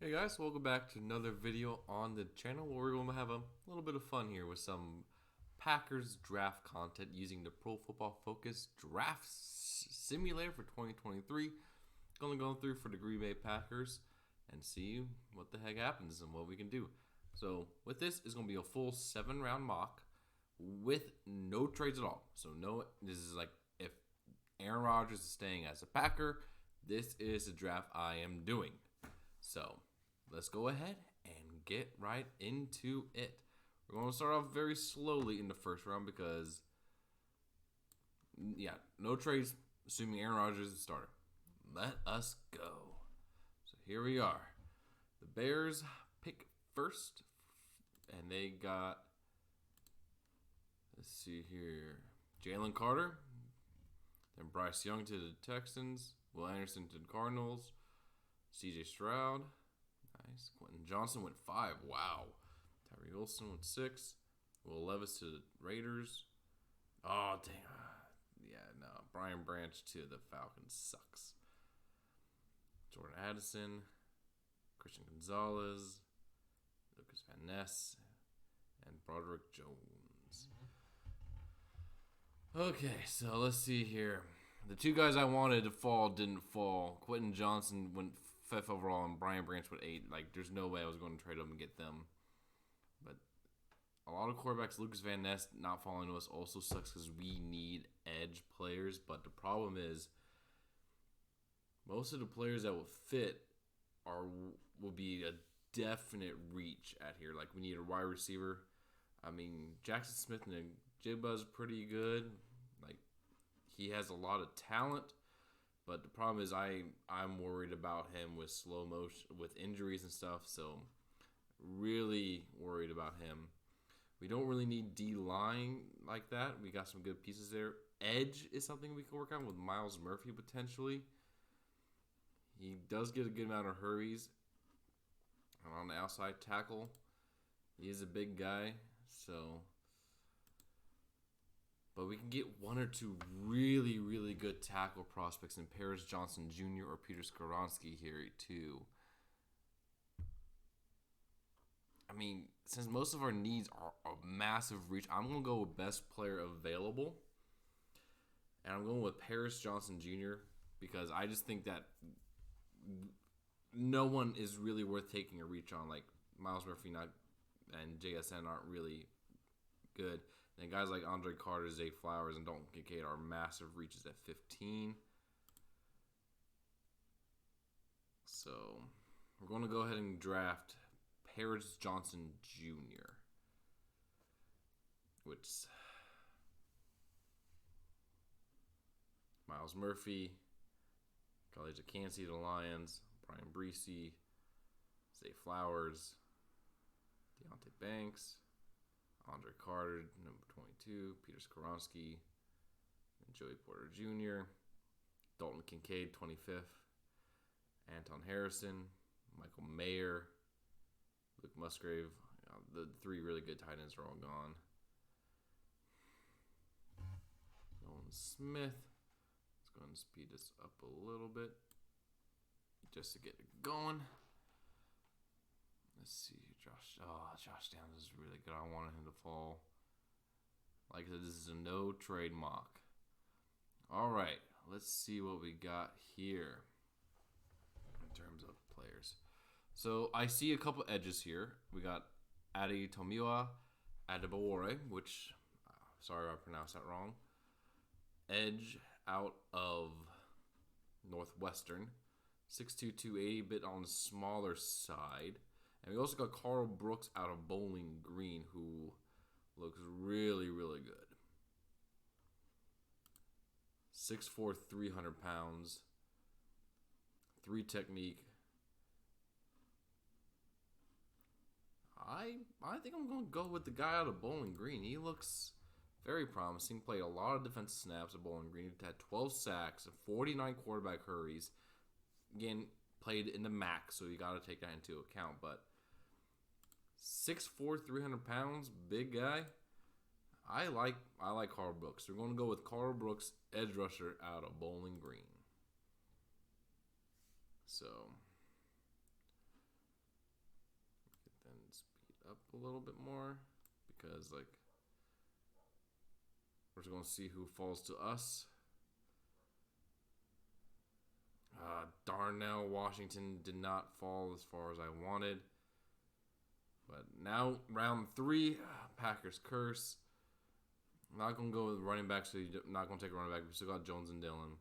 Hey guys, welcome back to another video on the channel where we're going to have a little bit of fun here with some Packers draft content using the Pro Football Focus Draft Simulator for 2023. Going to go through for the Green Bay Packers and see what the heck happens and what we can do. So with this, it's going to be a full 7-round mock with no trades at all. So this is like if Aaron Rodgers is staying as a Packer, this is the draft I am doing. So let's go ahead and get right into it. We're going to start off very slowly in the first round because, no trades, assuming Aaron Rodgers is the starter. Let us go. So here we are. The Bears pick first, and they got, let's see here, Jalen Carter, then Bryce Young to the Texans, Will Anderson to the Cardinals, C.J. Stroud. Nice. Quentin Johnson went 5. Wow. Tyree Wilson went 6. Will Levis to the Raiders. Oh, dang. Yeah, no. Brian Branch to the Falcons sucks. Jordan Addison. Christian Gonzalez. Lucas Van Ness. And Broderick Jones. Okay, so let's see here. The two guys I wanted to fall didn't fall. Quentin Johnson went 5th overall, and Brian Branch went 8. Like, there's no way I was going to trade them and get them. But a lot of quarterbacks, Lucas Van Ness not falling to us also sucks because we need edge players. But the problem is, most of the players that will fit will be a definite reach at here. Like, we need a wide receiver. I mean, Jackson Smith and Jigba is pretty good. Like, he has a lot of talent. But the problem is I'm worried about him with slow motion, with injuries and stuff. So really worried about him. We don't really need D-line like that. We got some good pieces there. Edge is something we can work on with Myles Murphy potentially. He does get a good amount of hurries. And on the outside tackle, he is a big guy. But we can get one or two really, really good tackle prospects in Paris Johnson Jr. or Peter Skoronski here too. I mean, since most of our needs are a massive reach, I'm going to go with best player available. And I'm going with Paris Johnson Jr. because I just think that no one is really worth taking a reach on. Like, Myles Murphy and JSN aren't really good. And guys like Andre Carter, Zay Flowers, and Dalton Kincaid are massive reaches at 15. So we're going to go ahead and draft Paris Johnson Jr., which Myles Murphy, Khalid Cansey to the Lions, Brian Breesy, Zay Flowers, Deontay Banks, Andre Carter, number 22, Peter Skoronski, and Joey Porter Jr., Dalton Kincaid, 25th, Anton Harrison, Michael Mayer, Luke Musgrave. The 3 really good tight ends are all gone. Nolan Smith. Let's go ahead and speed this up a little bit just to get it going. Let's see, Josh Downs is really good. I wanted him to fall. Like I said, this is a no trade mock. All right, let's see what we got here in terms of players. So I see a couple edges here. We got Adi Tomiwa Adebawore, which, sorry I pronounced that wrong. Edge out of Northwestern. 6'2", 280, bit on the smaller side. And we also got Carl Brooks out of Bowling Green, who looks really, really good. 6'4", 300 pounds. 3 technique. I think I'm going to go with the guy out of Bowling Green. He looks very promising. Played a lot of defensive snaps at Bowling Green. He had 12 sacks and 49 quarterback hurries. Again, played in the MAC, so you got to take that into account. But 6'4", 300 pounds, big guy. I like Carl Brooks. We're going to go with Carl Brooks, edge rusher out of Bowling Green. So a little bit more because, like, we're just going to see who falls to us. Darnell Washington did not fall as far as I wanted. But now, round 3, Packers curse. I'm not going to go with running back, so you're not going to take a running back. We still got Jones and Dillon.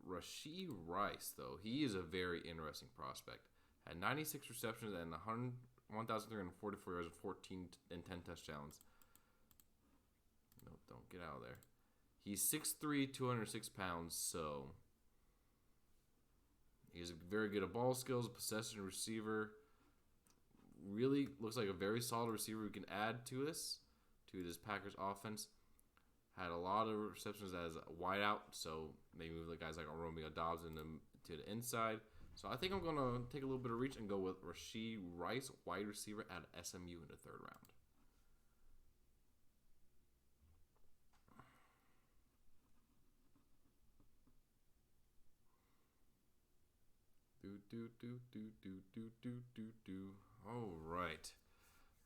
Rashee Rice, though, he is a very interesting prospect. Had 96 receptions and 1,344 yards and 14 and 10 touchdowns. Nope, don't get out of there. He's 6'3", 206 pounds, so he's very good at ball skills, possession receiver. Really looks like a very solid receiver we can add to this Packers offense. Had a lot of receptions as a wideout, so maybe move the guys like Romeo Dobbs to the inside. So I think I'm going to take a little bit of reach and go with Rashee Rice, wide receiver at SMU in the 3rd round.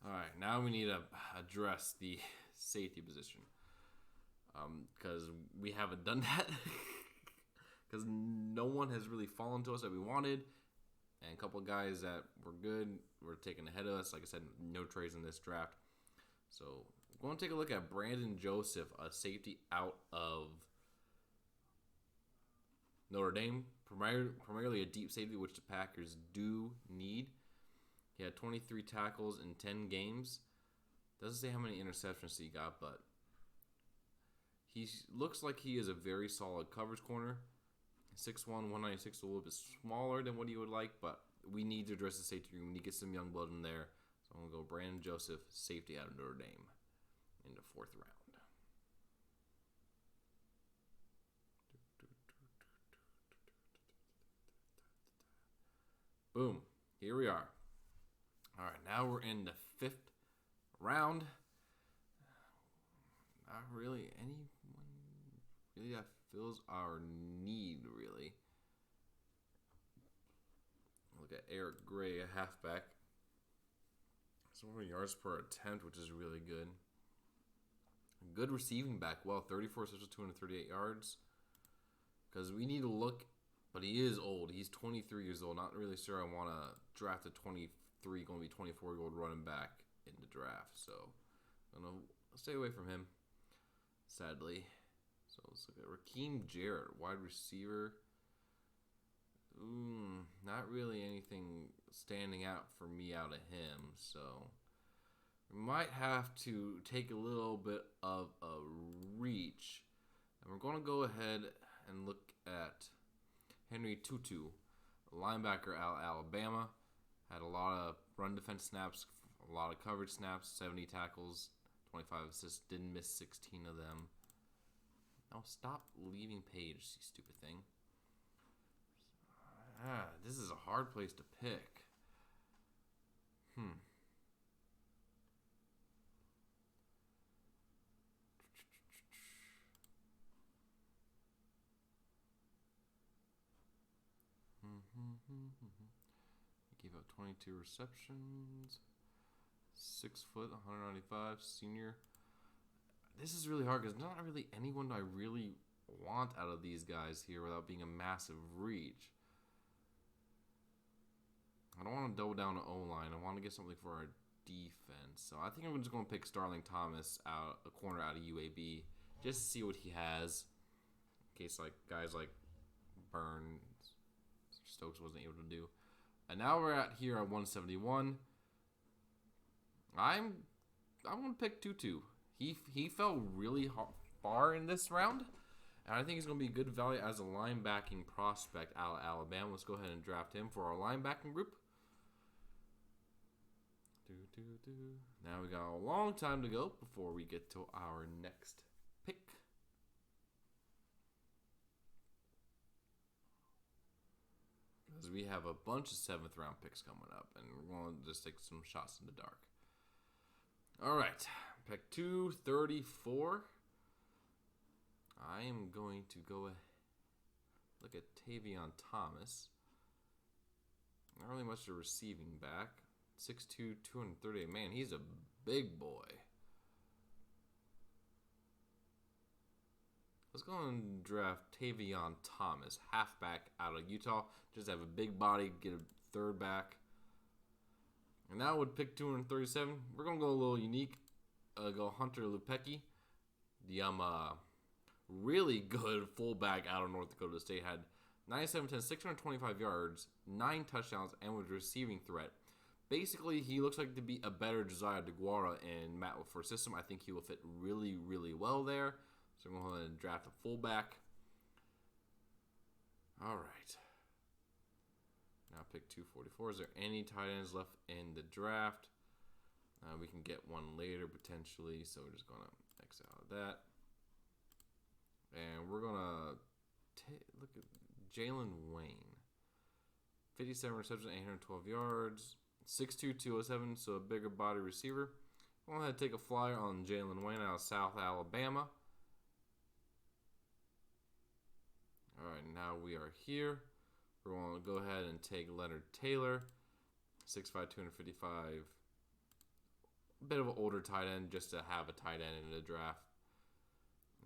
All right. Now we need to address the safety position. Because we haven't done that. Because no one has really fallen to us that we wanted. And a couple of guys that were good were taken ahead of us. Like I said, no trades in this draft. So we're going to take a look at Brandon Joseph, a safety out of Notre Dame. Primarily a deep safety, which the Packers do need. He had 23 tackles in 10 games. Doesn't say how many interceptions he got, but he looks like he is a very solid coverage corner. 6'1", 196, a little bit smaller than what he would like, but we need to address the safety room. We need to get some young blood in there. So I'm going to go Brandon Joseph, safety out of Notre Dame in the 4th round. Boom. Here we are. All right, now we're in the 5th round. Not really anyone really that fills our need, really. Look at Eric Gray, a halfback. So many yards per attempt, which is really good. Good receiving back. Well, 34 receptions, 238 yards. Because we need to look, but he is old. He's 23 years old. Not really sure I want to draft a 23, going to be 24-year-old running back in the draft. So I'm going to stay away from him, sadly. So let's look at Raheem Jarrett, wide receiver. Not really anything standing out for me out of him. So we might have to take a little bit of a reach. And we're going to go ahead and look at Henry Tutu, linebacker out of Alabama. Had a lot of run defense snaps, a lot of coverage snaps, 70 tackles, 25 assists, didn't miss 16 of them. Now stop leaving page, you stupid thing. This is a hard place to pick. He gave up 22 receptions. 6 foot, 195, senior. This is really hard because not really anyone I really want out of these guys here without being a massive reach. I don't want to double down on O-line. I want to get something for our defense. So I think I'm just going to pick Starling Thomas, out a corner out of UAB, just to see what he has. In case like guys like Burns, Stokes wasn't able to do. And now we're here at 171. I'm going to pick Tutu. He fell really far in this round. And I think he's going to be good value as a linebacking prospect out of Alabama. Let's go ahead and draft him for our linebacking group. Now we got a long time to go before we get to our next pick. Because we have a bunch of 7th round picks coming up. And we're going to just take some shots in the dark. All right. Pick 234. I am going to go look at Tavion Thomas. Not really much of a receiving back. 6'2", 238. Man, he's a big boy. Let's go and draft Tavion Thomas, halfback out of Utah. Just have a big body, get a third back. And now with pick 237, we're going to go a little unique. Go Hunter Lupecki. The really good fullback out of North Dakota State. Had 97-10, 625 yards, 9 touchdowns, and was receiving threat. Basically, he looks like to be a better Josiah DeGuara in Matt LaFleur's system. I think he will fit really, really well there. So I'm going to go ahead and draft a fullback. All right. Now pick 244. Is there any tight ends left in the draft? We can get one later potentially. So we're just going to X out of that. And we're going to look at Jalen Wayne. 57 receptions, 812 yards. 6'2", 207, so a bigger body receiver. I'm going to take a flyer on Jalen Wayne out of South Alabama. All right, now we are here. We're going to go ahead and take Leonard Taylor, 6'5", 255. A bit of an older tight end just to have a tight end in the draft.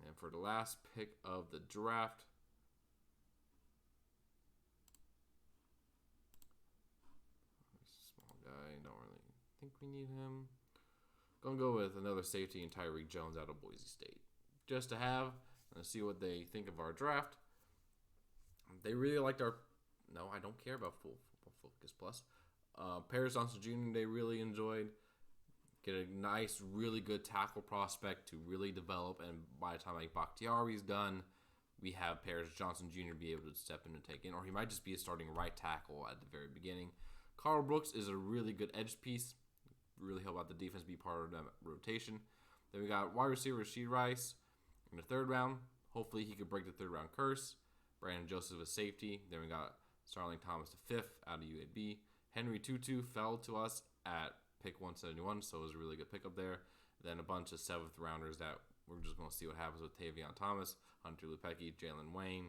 And for the last pick of the draft, small guy, don't really think we need him. Gonna go with another safety in Tyreek Jones out of Boise State. Just to have and see what they think of our draft. They really liked our... No, I don't care about Full Focus Plus. Paris Johnson Jr. they really enjoyed. Get a nice, really good tackle prospect to really develop. And by the time like Bakhtiari's done, we have Paris Johnson Jr. be able to step in and take in. Or he might just be a starting right tackle at the very beginning. Carl Brooks is a really good edge piece. Really help out the defense, be part of that rotation. Then we got wide receiver Rashee Rice in the third round. Hopefully he could break the third round curse. Brandon Joseph a safety. Then we got Starling Thomas the fifth out of UAB. Henry Tutu fell to us at pick 171, so it was a really good pickup there. Then a bunch of seventh rounders that we're just going to see what happens with Tavion Thomas, Hunter Lupecki, Jalen Wayne,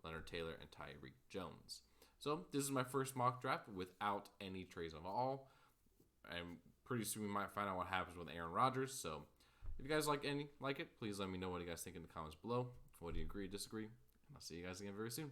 Leonard Taylor, and Tyreek Jones. So this is my first mock draft without any trades at all. And pretty soon we might find out what happens with Aaron Rodgers. So if you guys like it, please let me know what you guys think in the comments below. What do you agree, disagree? And I'll see you guys again very soon.